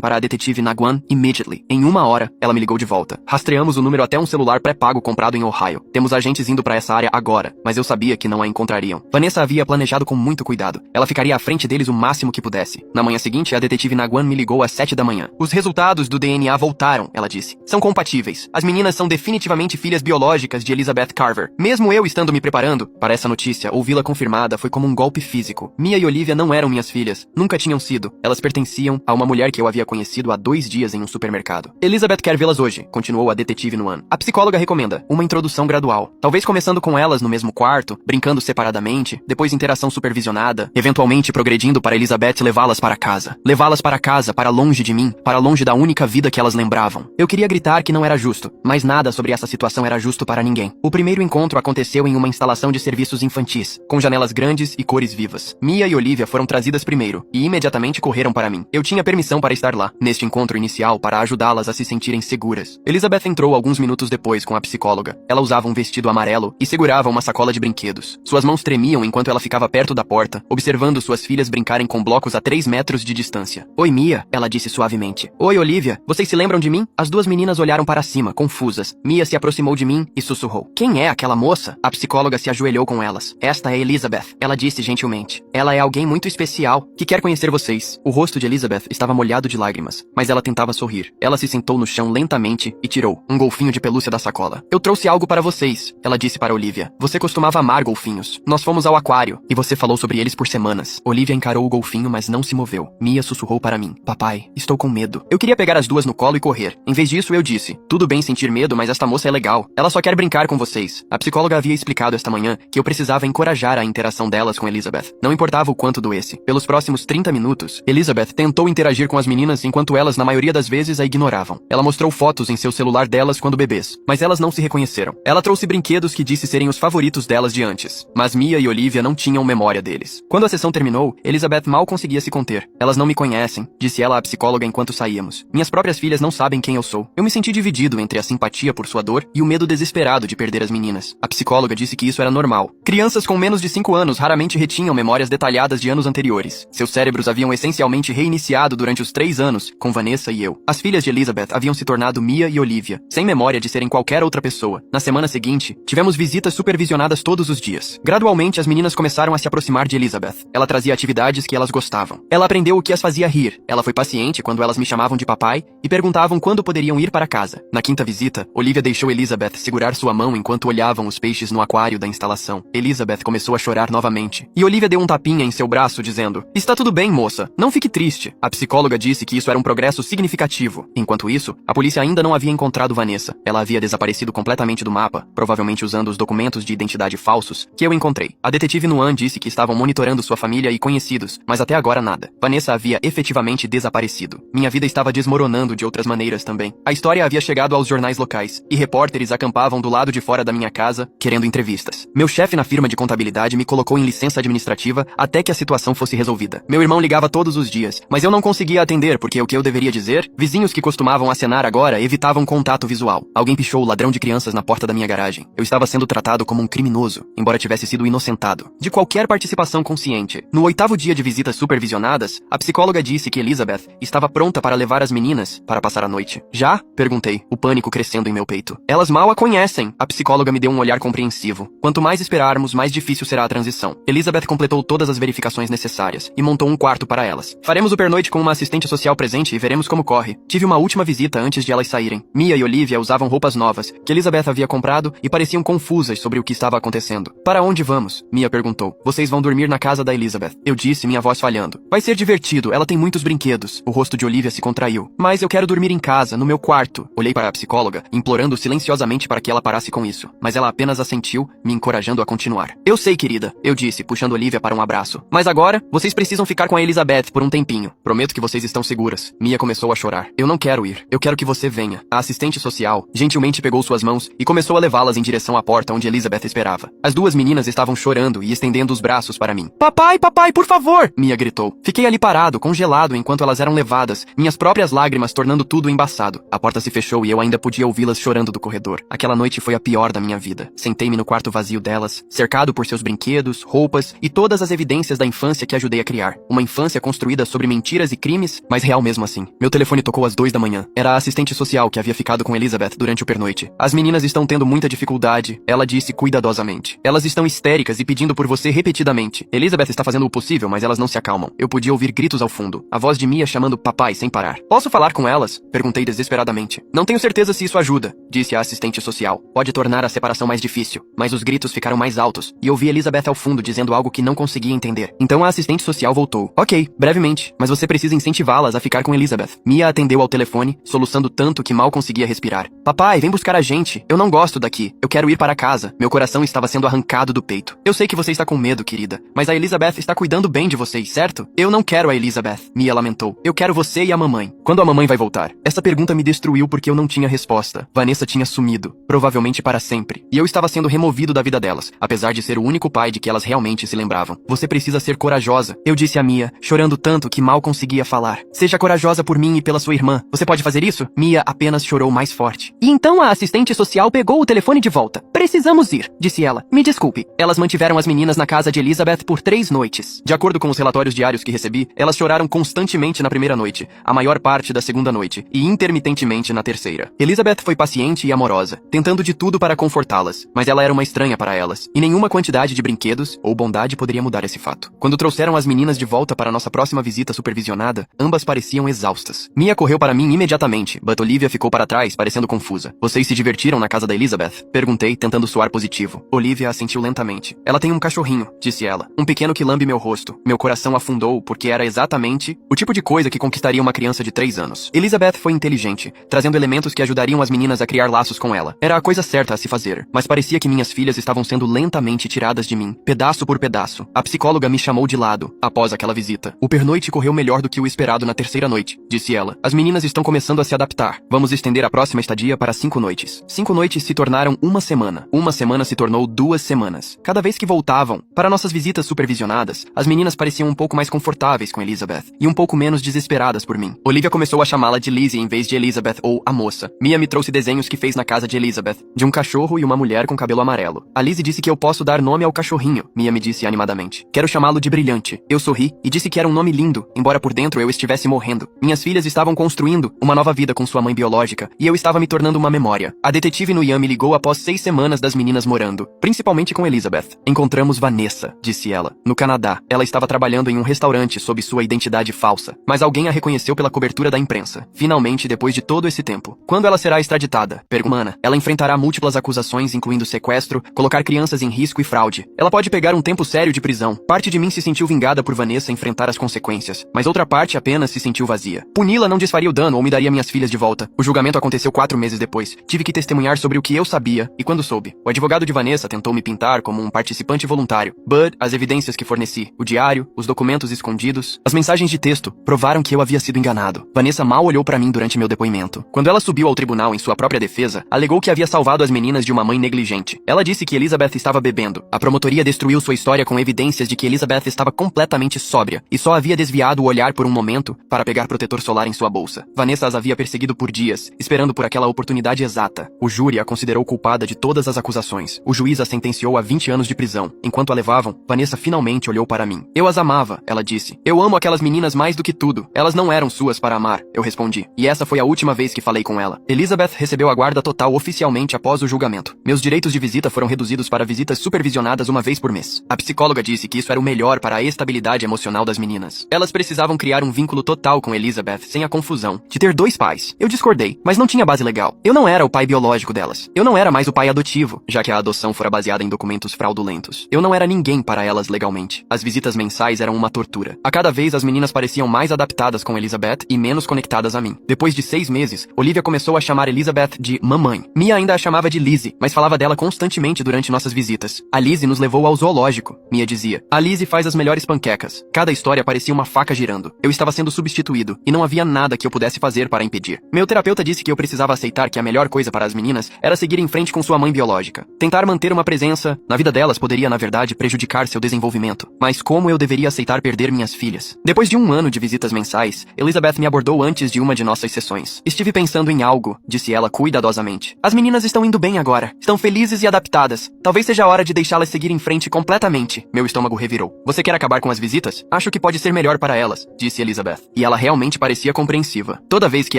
para a detetive Naguan immediately. Em 1 hora, ela me ligou de volta. Rastreamos o número até um celular pré-pago comprado em Ohio. Temos agentes indo para essa área agora, mas eu sabia que não a encontrariam. Vanessa havia planejado com muito cuidado. Ela ficaria à frente deles o máximo que pudesse. Na manhã seguinte, a detetive Naguan me ligou às 7 da manhã. Os resultados do DNA voltaram, ela disse. São compatíveis. As meninas são definitivamente filhas biológicas de Elizabeth Carver. Mesmo eu estando me preparando para essa notícia, ouvi-la confirmada foi como um golpe físico. Mia e Olivia não eram minhas filhas. Nunca tinham sido. Elas pertenciam a uma mulher que eu havia conhecido há 2 dias em um supermercado. Elizabeth quer vê-las hoje, continuou a detetive Nuan. A psicóloga recomenda uma introdução gradual. Talvez começando com elas no mesmo quarto, brincando separadamente, depois interação supervisionada, eventualmente progredindo para Elizabeth levá-las para casa. Levá-las para casa, para longe de mim, para longe da única vida que elas lembravam. Eu queria gritar que não era justo, mas nada sobre essa situação era justo para ninguém. O primeiro encontro aconteceu em uma instalação de serviços infantis, com janelas grandes e cores vivas. Mia e Olivia foram trazidas primeiro, e imediatamente correram para mim. Eu tinha permissão para estar lá, neste encontro inicial, para ajudá-las a se sentirem seguras. Elizabeth entrou alguns minutos depois com a psicóloga. Ela usava um vestido amarelo e segurava uma sacola de brinquedos. Suas mãos tremiam enquanto ela ficava perto da porta, observando suas filhas brincarem com blocos a 3 metros de distância. Oi, Mia, ela disse suavemente. Oi, Olivia, vocês se lembram de mim? As duas meninas olharam para cima, confusas. Mia se aproximou de mim e sussurrou. Quem é aquela moça? A psicóloga se ajoelhou com elas. Esta é Elizabeth, ela disse gentilmente. Ela é alguém muito especial, que quer conhecer vocês. O rosto de Elizabeth estava molhado de lágrimas, mas ela tentava sorrir. Ela se sentou no chão lentamente e tirou um golfinho de pelúcia da sacola. Eu trouxe algo para vocês, ela disse para Olivia. Você costumava amar golfinhos. Nós fomos ao aquário, e você falou sobre eles por semanas. Olivia encarou o golfinho, mas não se moveu. Mia sussurrou para mim. Papai, estou com medo. Eu queria pegar as duas no colo e correr. Em vez disso, eu disse. Tudo bem sentir medo, mas esta moça é legal. Ela só quer brincar com vocês. A psicóloga havia explicado esta manhã que eu precisava encorajar a interação delas com Elizabeth. Não importava o quanto doesse. Pelos próximos 30 minutos, Elizabeth tentou interagir com as meninas enquanto elas, na maioria das vezes, a ignoravam. Ela mostrou fotos em seu celular delas quando bebês, mas elas não se reconheceram. Ela trouxe brinquedos que disse serem os favoritos delas de antes, mas Mia e Olivia não tinham memória deles. Quando a sessão terminou, Elizabeth mal conseguia se conter. Elas não me conhecem, disse ela à psicóloga enquanto saíamos. Minhas próprias filhas não sabem quem eu sou. Eu me senti dividido entre a simpatia por sua dor e o medo desesperado de perder as meninas. A psicóloga disse que isso era normal. Crianças com menos de 5 anos raramente retinham memórias detalhadas de anos anteriores. Seus cérebros haviam essencialmente reiniciado durante os 3 anos, com Vanessa e eu. As filhas de Elizabeth haviam se tornado Mia e Olivia, sem memória de serem qualquer outra pessoa. Na semana seguinte, tivemos visitas supervisionadas todos os dias. Gradualmente, as meninas começaram a se aproximar de Elizabeth. Ela trazia atividades que elas gostavam. Ela aprendeu o que as fazia rir. Ela foi paciente quando elas me chamavam de papai e perguntavam quando poderiam ir para casa. Na quinta visita, Olivia deixou Elizabeth segurar sua mão enquanto olhavam os peixes no aquário da instalação. Elizabeth começou a chorar novamente. E Olivia deu um tapinha em seu braço, dizendo: Está tudo bem, moça. Não fique triste. A psicóloga disse que isso era um progresso significativo. Enquanto isso, a polícia ainda não havia encontrado Vanessa. Ela havia desaparecido completamente do mapa, provavelmente usando os documentos de identidade falsos que eu encontrei. A detetive Nuan disse que estavam monitorando sua família e conhecidos, mas até agora nada. Vanessa havia efetivamente desaparecido. Minha vida estava desmoronando de outras maneiras também. A história havia chegado aos jornais locais, e repórteres acampavam do lado de fora da minha casa, querendo entrevistas. Meu chefe na firma de contabilidade me colocou em licença administrativa até que a situação fosse resolvida. Meu irmão ligava todos os dias, mas eu não conseguia atender porque o que eu deveria dizer? Vizinhos que costumavam acenar agora evitavam contato visual. Alguém pichou o ladrão de crianças na porta da minha garagem. Eu estava sendo tratado como um criminoso, embora tivesse sido inocentado de qualquer participação consciente. No 8º dia de visitas supervisionadas, a psicóloga disse que Elizabeth estava pronta para levar as meninas para passar a noite. Já? Perguntei, o pânico crescendo em meu peito. Elas mal a conhecem. A psicóloga me deu um olhar compreensivo. Quanto mais esperarmos, mais difícil será a transição. Elizabeth completou todas as verificações necessárias e montou um quarto para elas. Faremos o pernoite com uma assistente social presente e veremos como corre. Tive uma última visita antes de elas saírem. Mia e Olivia usavam roupas novas, que Elizabeth havia comprado e pareciam confusas sobre o que estava acontecendo. Para onde vamos? Mia perguntou. Vocês vão dormir na casa da Elizabeth. Eu disse, minha voz falhando. Vai ser divertido, ela tem muitos brinquedos. O rosto de Olivia se contraiu. Mas eu quero dormir em casa, no meu quarto. Olhei para a psicóloga, implorando silenciosamente para que ela parasse com isso. Mas ela apenas assentiu, me encorajando a continuar. Eu sei, querida, eu disse, puxando Olivia para um abraço. Mas agora, Vocês precisam ficar com a Elizabeth por um tempinho. Prometo que vocês estão seguras. Mia começou a chorar. Eu não quero ir. Eu quero que você venha. A assistente social gentilmente pegou suas mãos e começou a levá-las em direção à porta onde Elizabeth esperava. As duas meninas estavam chorando e estendendo os braços para mim. Papai, papai, por favor! Mia gritou. Fiquei ali parado, congelado, enquanto elas eram levadas, minhas próprias lágrimas tornando tudo embaçado. A porta se fechou e eu ainda podia ouvi-las chorando do corredor. Aquela noite foi a pior da minha vida. Sentei-me no quarto vazio delas, cercado por seus brinquedos, roupas e todas as evidências da infância que ajudei a criar. Uma infância construída sobre mentiras e crimes, mas real mesmo assim. Meu telefone tocou às 2 da manhã. Era a assistente social que havia ficado com Elizabeth durante o pernoite. As meninas estão tendo muita dificuldade, ela disse cuidadosamente. Elas estão histéricas e pedindo por você repetidamente. Elizabeth está fazendo o possível, mas elas não se acalmam. Eu podia ouvir gritos ao fundo. A voz de Mia chamando papai sem parar. Posso falar com elas? Perguntei desesperadamente. Não tenho certeza se isso ajuda, disse a assistente social. Pode tornar a separação mais difícil. Mas os gritos ficaram mais altos, e ouvi Elizabeth ao fundo dizendo algo que não conseguia entender. Então a assistente social voltou. Ok, brevemente, mas você precisa incentivá-las a ficar com Elizabeth. Mia atendeu ao telefone, soluçando tanto que mal conseguia respirar. Papai, vem buscar a gente. Eu não gosto daqui. Eu quero ir para casa. Meu coração estava sendo arrancado do peito. Eu sei que você está com medo, querida, mas a Elizabeth está cuidando bem de vocês, certo? Eu não quero a Elizabeth, Mia lamentou. Eu quero você e a mamãe. Quando a mamãe vai voltar? Essa pergunta me destruiu porque eu não tinha resposta. Vanessa tinha sumido, provavelmente para sempre, e eu estava sendo removido da vida delas, apesar de ser o único pai de que elas realmente se lembravam. Você precisa ser corajosa, eu disse a Mia, chorando tanto que mal conseguia falar. Seja corajosa por mim e pela sua irmã. Você pode fazer isso? Mia apenas chorou mais forte. E então a assistente social pegou o telefone de volta. Precisamos ir, disse ela. Me desculpe. Elas mantiveram as meninas na casa de Elizabeth por 3 noites. De acordo com os relatórios diários que recebi, elas choraram constantemente na primeira noite, a maior parte da segunda noite, e intermitentemente na terceira. Elizabeth foi paciente e amorosa, tentando de tudo para confortá-las, mas ela era uma estranha para elas, e nenhuma quantidade de brinquedos ou bondade poderia mudar esse fato. Quando trouxeram as meninas de volta para nossa próxima visita supervisionada, ambas pareciam exaustas. Mia correu para mim imediatamente, but Olivia ficou para trás, parecendo confusa. Vocês se divertiram na casa da Elizabeth? Perguntei, tentando soar positivo. Olivia assentiu lentamente. Ela tem um cachorrinho, disse ela. Um pequeno que lambe meu rosto. Meu coração afundou, porque era exatamente o tipo de coisa que conquistaria uma criança de 3 anos. Elizabeth foi inteligente, trazendo elementos que ajudariam as meninas a criar laços com ela. Era a coisa certa a se fazer, mas parecia que minhas filhas estavam sendo lentamente tiradas de mim, pedaço por pedaço. A psicóloga me chamou de lado, após aquela visita. O pernoite correu melhor do que o esperado na terceira noite, disse ela. As meninas estão começando a se adaptar. Vamos estender a próxima estadia para 5 noites. 5 noites se tornaram uma semana. Uma semana se tornou 2 semanas. Cada vez que voltavam, para nossas visitas supervisionadas, as meninas pareciam um pouco mais confortáveis com Elizabeth, e um pouco menos desesperadas por mim. Olivia começou a chamá-la de Lizzie em vez de Elizabeth ou a moça. Mia me trouxe desenhos que fez na casa de Elizabeth, de um cachorro e uma mulher com cabelo amarelo. A Lizzie disse que eu posso dar nome ao cachorrinho, Mia me disse animadamente. Quero chamá-lo de Brilhante. Eu sorri e disse que era um nome lindo, embora por dentro eu estivesse morrendo. Minhas filhas estavam construindo uma nova vida com sua mãe biológica, e eu estava me tornando uma memória. A detetive no IAM me ligou após 6 semanas das meninas morando, principalmente com Elizabeth. Encontramos Vanessa, disse ela, no Canadá. Ela estava trabalhando em um restaurante sob sua identidade falsa, mas alguém a reconheceu pela cobertura da imprensa. Finalmente, depois de todo esse tempo. Quando ela será extraditada? Pergunta. Ela enfrentará múltiplas acusações, incluindo sequestro, colocar crianças em risco e fraude. Ela pode pegar um tempo sério de prisão. Parte de mim se sentiu vingada por Vanessa enfrentar as consequências, mas outra parte apenas se sentiu vazia. Puni-la não desfaria o dano ou me daria minhas filhas de volta. O julgamento aconteceu 4 meses depois. Tive que testemunhar sobre o que eu sabia, e quando soube, o advogado de Vanessa tentou me pintar como um participante voluntário. But as evidências que forneci, o diário, os documentos escondidos, as mensagens de texto, provaram que eu havia sido enganado. Vanessa mal olhou para mim durante meu depoimento. Quando ela subiu ao tribunal em sua própria defesa, alegou que havia salvado as meninas de uma mãe negligente. Ela disse que Elizabeth estava bebendo. A promotoria destruiu sua história com evidências de que Elizabeth estava completamente sóbria e só havia desviado o olhar por um momento para pegar protetor solar em sua bolsa. Vanessa as havia perseguido por dias, esperando por aquela oportunidade exata. O júri a considerou culpada de todas as acusações. O juiz a sentenciou a 20 anos de prisão. Enquanto a levavam, Vanessa finalmente olhou para mim. Eu as amava, ela disse. Eu amo aquelas meninas mais do que tudo. Elas não eram suas para amar, eu respondi. E essa foi a última vez que falei com ela. Elizabeth recebeu a guarda total oficialmente após o julgamento. Meus direitos de visita foram reduzidos para visitas supervisionadas uma vez por mês. A psicóloga disse que isso era o melhor para a estabilidade emocional das meninas. Elas precisavam criar um vínculo total com Elizabeth sem a confusão de ter 2 pais. Eu discordei, mas não tinha base legal. Eu não era o pai biológico delas. Eu não era mais o pai adotivo, já que a adoção fora baseada em documentos fraudulentos. Eu não era ninguém para elas legalmente. As visitas mensais eram uma tortura. A cada vez as meninas pareciam mais adaptadas com Elizabeth e menos conectadas a mim. Depois de 6 meses, Olivia começou a chamar Elizabeth de mamãe. Mia ainda a chamava de Lizzie, mas falava dela constantemente durante nossas visitas. A Lizzie nos levou ao zoológico, Mia dizia. A Lizzie faz as melhores melhores panquecas. Cada história parecia uma faca girando. Eu estava sendo substituído, e não havia nada que eu pudesse fazer para impedir. Meu terapeuta disse que eu precisava aceitar que a melhor coisa para as meninas era seguir em frente com sua mãe biológica. Tentar manter uma presença na vida delas poderia, na verdade, prejudicar seu desenvolvimento. Mas como eu deveria aceitar perder minhas filhas? Depois de 1 ano de visitas mensais, Elizabeth me abordou antes de uma de nossas sessões. Estive pensando em algo, disse ela cuidadosamente. As meninas estão indo bem agora. Estão felizes e adaptadas. Talvez seja a hora de deixá-las seguir em frente completamente. Meu estômago revirou. Você quer acabar com as visitas? Acho que pode ser melhor para elas, disse Elizabeth. E ela realmente parecia compreensiva. Toda vez que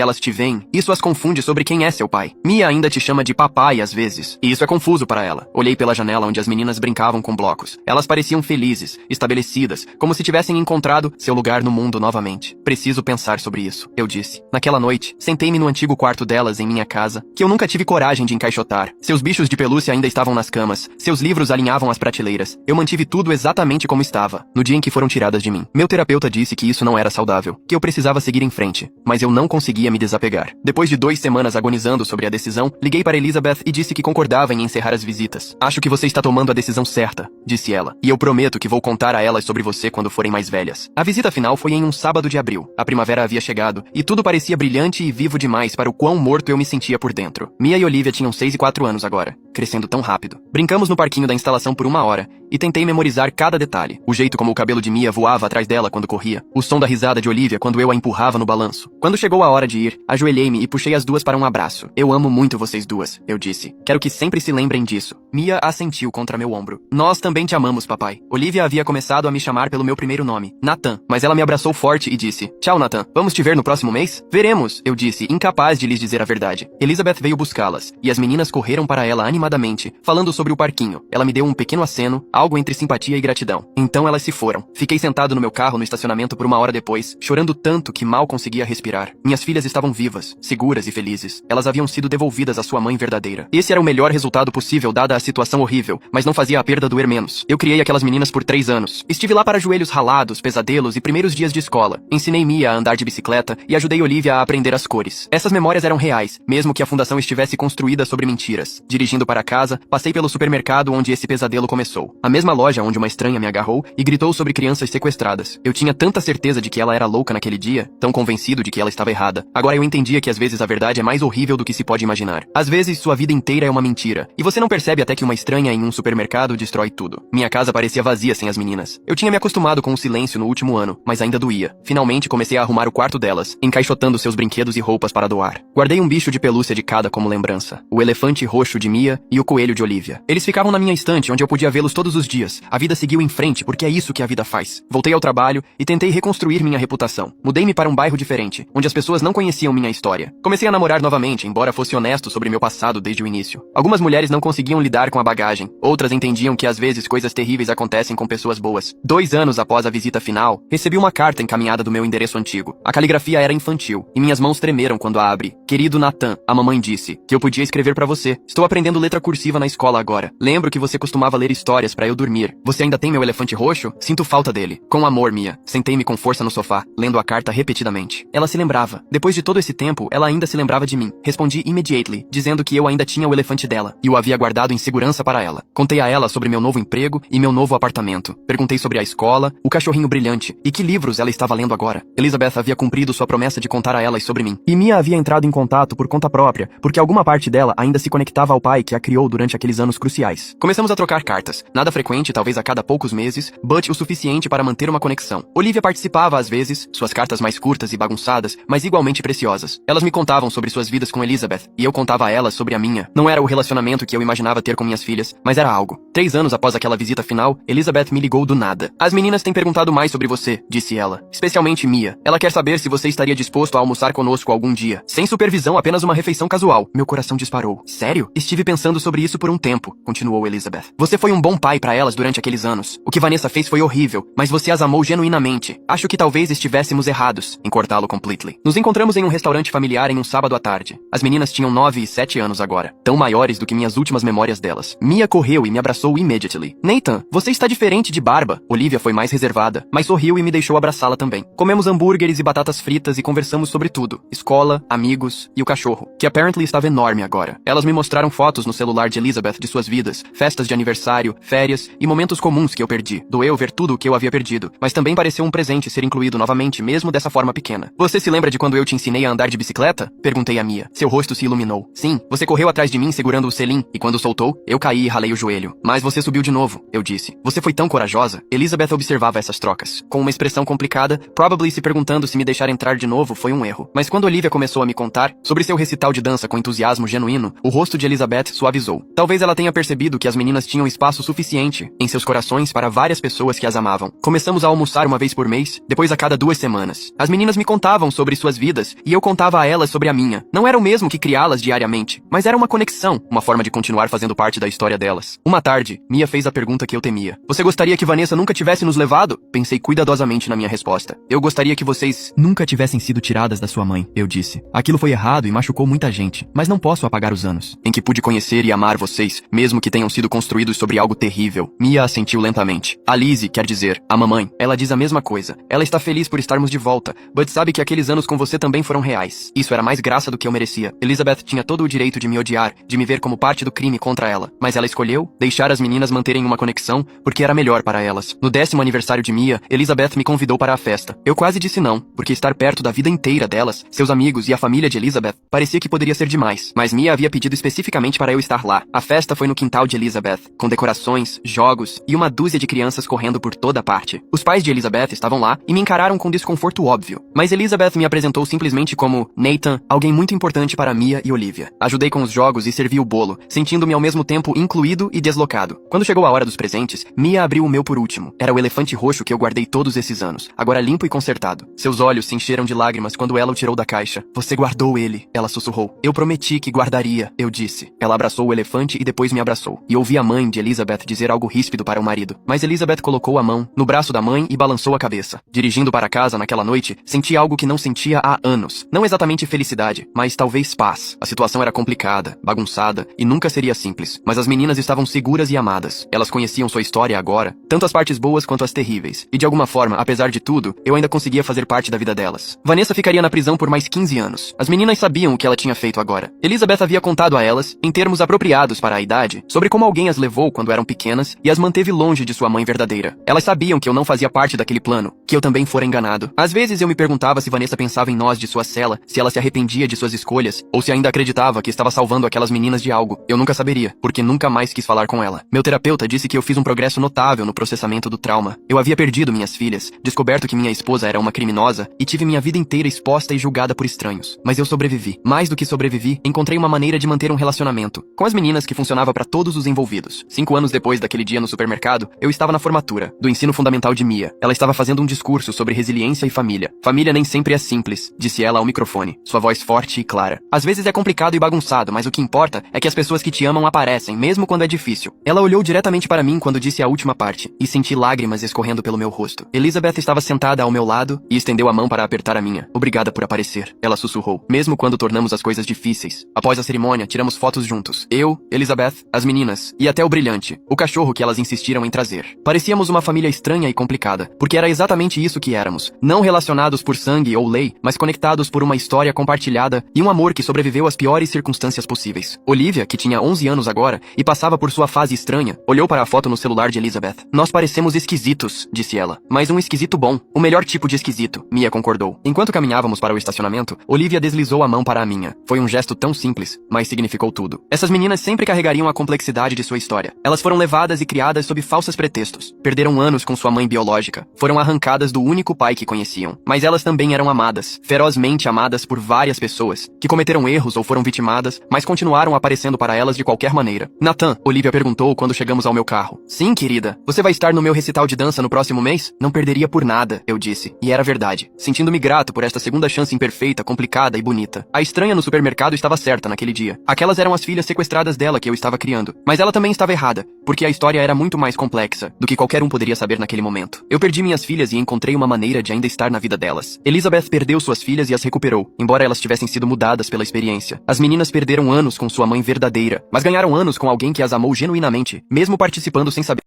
elas te veem, isso as confunde sobre quem é seu pai. Mia ainda te chama de papai às vezes. E isso é confuso para ela. Olhei pela janela onde as meninas brincavam com blocos. Elas pareciam felizes, estabelecidas, como se tivessem encontrado seu lugar no mundo novamente. Preciso pensar sobre isso, eu disse. Naquela noite, sentei-me no antigo quarto delas em minha casa, que eu nunca tive coragem de encaixotar. Seus bichos de pelúcia ainda estavam nas camas. Seus livros alinhavam as prateleiras. Eu mantive tudo exatamente como estava, no dia em que foram tiradas de mim. Meu terapeuta disse que isso não era saudável, que eu precisava seguir em frente, mas eu não conseguia me desapegar. Depois de 2 semanas agonizando sobre a decisão, liguei para Elizabeth e disse que concordava em encerrar as visitas. Acho que você está tomando a decisão certa, disse ela, e eu prometo que vou contar a elas sobre você quando forem mais velhas. A visita final foi em um sábado de abril. A primavera havia chegado, e tudo parecia brilhante e vivo demais para o quão morto eu me sentia por dentro. Mia e Olivia tinham 6 e 4 anos agora, crescendo tão rápido. Brincamos no parquinho da instalação por 1 hora, e tentei memorizar cada detalhe. O jeito como o cabelo de Mia voava atrás dela quando corria, o som da risada de Olivia quando eu a empurrava no balanço. Quando chegou a hora de ir, ajoelhei-me e puxei as duas para um abraço. Eu amo muito vocês duas, eu disse. Quero que sempre se lembrem disso. Mia assentiu contra meu ombro. Nós também te amamos, papai. Olivia havia começado a me chamar pelo meu primeiro nome, Nathan, mas ela me abraçou forte e disse, tchau, Nathan, vamos te ver no próximo mês? Veremos, eu disse, incapaz de lhes dizer a verdade. Elizabeth veio buscá-las, e as meninas correram para ela animadamente, falando sobre o parquinho. Ela me deu um pequeno aceno, algo entre simpatia e gratidão. Então elas se foram. Fiquei sentado no meu carro no estacionamento por 1 hora depois, chorando tanto que mal conseguia respirar. Minhas filhas estavam vivas, seguras e felizes. Elas haviam sido devolvidas à sua mãe verdadeira. Esse era o melhor resultado possível dada a situação horrível, mas não fazia a perda doer menos. Eu criei aquelas meninas por 3 anos. Estive lá para joelhos ralados, pesadelos e primeiros dias de escola. Ensinei Mia a andar de bicicleta e ajudei Olivia a aprender as cores. Essas memórias eram reais, mesmo que a fundação estivesse construída sobre mentiras. Dirigindo para casa, passei pelo supermercado onde esse pesadelo começou. A mesma loja onde uma estranha me agarrou e gritou sobre crianças sequestradas. Eu tinha tanta certeza de que ela era louca naquele dia, tão convencido de que ela estava errada. Agora eu entendia que às vezes a verdade é mais horrível do que se pode imaginar. Às vezes sua vida inteira é uma mentira, e você não percebe até que uma estranha em um supermercado destrói tudo. Minha casa parecia vazia sem as meninas. Eu tinha me acostumado com o silêncio no último ano, mas ainda doía. Finalmente comecei a arrumar o quarto delas, encaixotando seus brinquedos e roupas para doar. Guardei um bicho de pelúcia de cada como lembrança. O elefante roxo de Mia e o coelho de Olivia. Eles ficavam na minha estante onde eu podia vê-los todos os dias. A vida seguiu em frente porque é isso que a vida faz. Voltei ao trabalho e tentei reconstruir minha reputação. Mudei-me para um bairro diferente, onde as pessoas não conheciam minha história. Comecei a namorar novamente, embora fosse honesto sobre meu passado desde o início. Algumas mulheres não conseguiam lidar com a bagagem. Outras entendiam que às vezes coisas terríveis acontecem com pessoas boas. 2 anos após a visita final, recebi uma carta encaminhada do meu endereço antigo. A caligrafia era infantil, e minhas mãos tremeram quando a abri. Querido Nathan, a mamãe disse que eu podia escrever para você. Estou aprendendo letra cursiva na escola agora. Lembro que você costumava ler histórias para eu dormir. Você ainda tem meu elefante roxo? Sinto falta dele. Com amor, Mia. Sentei-me com força no sofá, lendo a carta repetidamente. Ela se lembrava. Depois de todo esse tempo, ela ainda se lembrava de mim. Respondi immediately, dizendo que eu ainda tinha o elefante dela, e o havia guardado em segurança para ela. Contei a ela sobre meu novo emprego e meu novo apartamento. Perguntei sobre a escola, o cachorrinho brilhante, e que livros ela estava lendo agora. Elizabeth havia cumprido sua promessa de contar a elas sobre mim. E Mia havia entrado em contato por conta própria, porque alguma parte dela ainda se conectava ao pai que a criou durante aqueles anos cruciais. Começamos a trocar cartas. Nada frequente, talvez a cada poucos meses, but o suficiente para manter uma conexão. Olivia participava às vezes, suas cartas mais curtas e bagunçadas, mas igualmente preciosas. Elas me contavam sobre suas vidas com Elizabeth, e eu contava a elas sobre a minha. Não era o relacionamento que eu imaginava ter com minhas filhas, mas era algo. 3 anos após aquela visita final, Elizabeth me ligou do nada. As meninas têm perguntado mais sobre você, disse ela. Especialmente Mia. Ela quer saber se você estaria disposto a almoçar conosco algum dia. Sem supervisão, apenas uma refeição casual. Meu coração disparou. Sério? Estive pensando sobre isso por um tempo, continuou Elizabeth. Você foi um bom pai para elas durante aqueles anos. O que Vanessa fez foi horrível, mas você as amou genuinamente. Acho que talvez estivéssemos errados em cortá-lo completely. Nos encontramos em um restaurante familiar em um sábado à tarde. As meninas tinham 9 e 7 anos agora, tão maiores do que minhas últimas memórias delas. Mia correu e me abraçou immediately. Nathan, você está diferente de barba. Olivia foi mais reservada, mas sorriu e me deixou abraçá-la também. Comemos hambúrgueres e batatas fritas e conversamos sobre tudo. Escola, amigos e o cachorro, que apparently estava enorme agora. Elas me mostraram fotos no celular de Elizabeth de suas vidas, festas de aniversário, férias e momentos comuns que eu perdi. Doeu ver devolver tudo o que eu havia perdido, mas também pareceu um presente ser incluído novamente, mesmo dessa forma pequena. Você se lembra de quando eu te ensinei a andar de bicicleta? Perguntei a Mia. Seu rosto se iluminou. Sim, você correu atrás de mim segurando o selim, e quando soltou, eu caí e ralei o joelho. Mas você subiu de novo, eu disse. Você foi tão corajosa. Elizabeth observava essas trocas, com uma expressão complicada, probably se perguntando se me deixar entrar de novo foi um erro. Mas quando Olivia começou a me contar sobre seu recital de dança com entusiasmo genuíno, o rosto de Elizabeth suavizou. Talvez ela tenha percebido que as meninas tinham espaço suficiente em seus corações para várias pessoas que as amavam. Começamos a almoçar uma vez por mês, depois a cada 2 semanas. As meninas me contavam sobre suas vidas, e eu contava a elas sobre a minha. Não era o mesmo que criá-las diariamente, mas era uma conexão, uma forma de continuar fazendo parte da história delas. Uma tarde, Mia fez a pergunta que eu temia. Você gostaria que Vanessa nunca tivesse nos levado? Pensei cuidadosamente na minha resposta. Eu gostaria que vocês nunca tivessem sido tiradas da sua mãe, eu disse. Aquilo foi errado e machucou muita gente, mas não posso apagar os anos em que pude conhecer e amar vocês, mesmo que tenham sido construídos sobre algo terrível. Mia assentiu lentamente. A Lizzie, quer dizer, a mamãe, ela diz a mesma coisa. Ela está feliz por estarmos de volta, but sabe que aqueles anos com você também foram reais. Isso era mais graça do que eu merecia. Elizabeth tinha todo o direito de me odiar, de me ver como parte do crime contra ela, mas ela escolheu deixar as meninas manterem uma conexão porque era melhor para elas. No 10º aniversário de Mia, Elizabeth me convidou para a festa. Eu quase disse não, porque estar perto da vida inteira delas, seus amigos e a família de Elizabeth, parecia que poderia ser demais. Mas Mia havia pedido especificamente para eu estar lá. A festa foi no quintal de Elizabeth, com decorações, jogos e uma dúzia de crianças correndo por toda parte. Os pais de Elizabeth estavam lá e me encararam com desconforto óbvio. Mas Elizabeth me apresentou simplesmente como Nathan, alguém muito importante para Mia e Olivia. Ajudei com os jogos e servi o bolo, sentindo-me ao mesmo tempo incluído e deslocado. Quando chegou a hora dos presentes, Mia abriu o meu por último. Era o elefante roxo que eu guardei todos esses anos, agora limpo e consertado. Seus olhos se encheram de lágrimas quando ela o tirou da caixa. Você guardou ele, ela sussurrou. Eu prometi que guardaria, eu disse. Ela abraçou o elefante e depois me abraçou. E ouvi a mãe de Elizabeth dizer algo ríspido para o marido. Mas Elizabeth colocou a mão no braço da mãe e balançou a cabeça. Dirigindo para casa naquela noite, senti algo que não sentia há anos. Não exatamente felicidade, mas talvez paz. A situação era complicada, bagunçada e nunca seria simples. Mas as meninas estavam seguras e amadas. Elas conheciam sua história agora, tanto as partes boas quanto as terríveis. E de alguma forma, apesar de tudo, eu ainda conseguia fazer parte da vida delas. Vanessa ficaria na prisão por mais 15 anos. As meninas sabiam o que ela tinha feito agora. Elizabeth havia contado a elas, em termos apropriados para a idade, sobre como alguém as levou quando eram pequenas e as manteve longe de sua mãe verdadeira. Elas sabiam que eu não fazia parte daquele plano, que eu também fora enganado. Às vezes eu me perguntava se Vanessa pensava em nós de sua cela, se ela se arrependia de suas escolhas, ou se ainda acreditava que estava salvando aquelas meninas de algo. Eu nunca saberia, porque nunca mais quis falar com ela. Meu terapeuta disse que eu fiz um progresso notável no processamento do trauma. Eu havia perdido minhas filhas, descoberto que minha esposa era uma criminosa e tive minha vida inteira exposta e julgada por estranhos. Mas eu sobrevivi. Mais do que sobrevivi, encontrei uma maneira de manter um relacionamento com as meninas que funcionava para todos os envolvidos. 5 anos depois daquele dia no supermercado, eu estava na formatura do ensino fundamental de Mia. Ela estava fazendo um discurso sobre resiliência e família. Família nem sempre é simples, disse ela ao microfone, sua voz forte e clara. Às vezes é complicado e bagunçado, mas o que importa é que as pessoas que te amam aparecem, mesmo quando é difícil. Ela olhou diretamente para mim quando disse a última parte, e senti lágrimas escorrendo pelo meu rosto. Elizabeth estava sentada ao meu lado e estendeu a mão para apertar a minha. Obrigada por aparecer, ela sussurrou, mesmo quando tornamos as coisas difíceis. Após a cerimônia, tiramos fotos juntos. Eu, Elizabeth, as meninas, e até o Brilhante, o cachorro que elas insistiram em trazer. Parecíamos uma família estranha e complicada, porque era exatamente isso que éramos. Não relacionados por sangue ou lei, mas conectados por uma história compartilhada e um amor que sobreviveu às piores circunstâncias possíveis. Olivia, que tinha 11 anos agora e passava por sua fase estranha, olhou para a foto no celular de Elizabeth. Nós parecemos esquisitos, disse ela. Mas um esquisito bom. O melhor tipo de esquisito, Mia concordou. Enquanto caminhávamos para o estacionamento, Olivia deslizou a mão para a minha. Foi um gesto tão simples, mas significou tudo. Essas meninas sempre carregariam a complexidade de sua história. Elas foram levadas e criadas sob falsos pretextos. Perderam anos com sua mãe biológica. Foram arrancadas do único pai que conheciam. Mas elas também eram amadas, ferozmente amadas por várias pessoas, que cometeram erros ou foram vitimadas, mas continuaram aparecendo para elas de qualquer maneira. Nathan, Olivia perguntou quando chegamos ao meu carro. Sim, querida. Você vai estar no meu recital de dança no próximo mês? Não perderia por nada, eu disse. E era verdade. Sentindo-me grato por esta segunda chance imperfeita, complicada e bonita. A estranha no supermercado estava certa naquele dia. Aquelas eram as filhas sequestradas dela que eu estava criando. Mas ela também estava errada, porque a história era muito mais complexa do que qualquer um poderia saber naquele momento. Eu perdi minhas filhas e encontrei uma maneira de ainda estar na vida delas. Elizabeth perdeu suas filhas e as recuperou, embora elas tivessem sido mudadas pela experiência. As meninas perderam anos com sua mãe verdadeira, mas ganharam anos com alguém que as amou genuinamente, mesmo participando sem saber.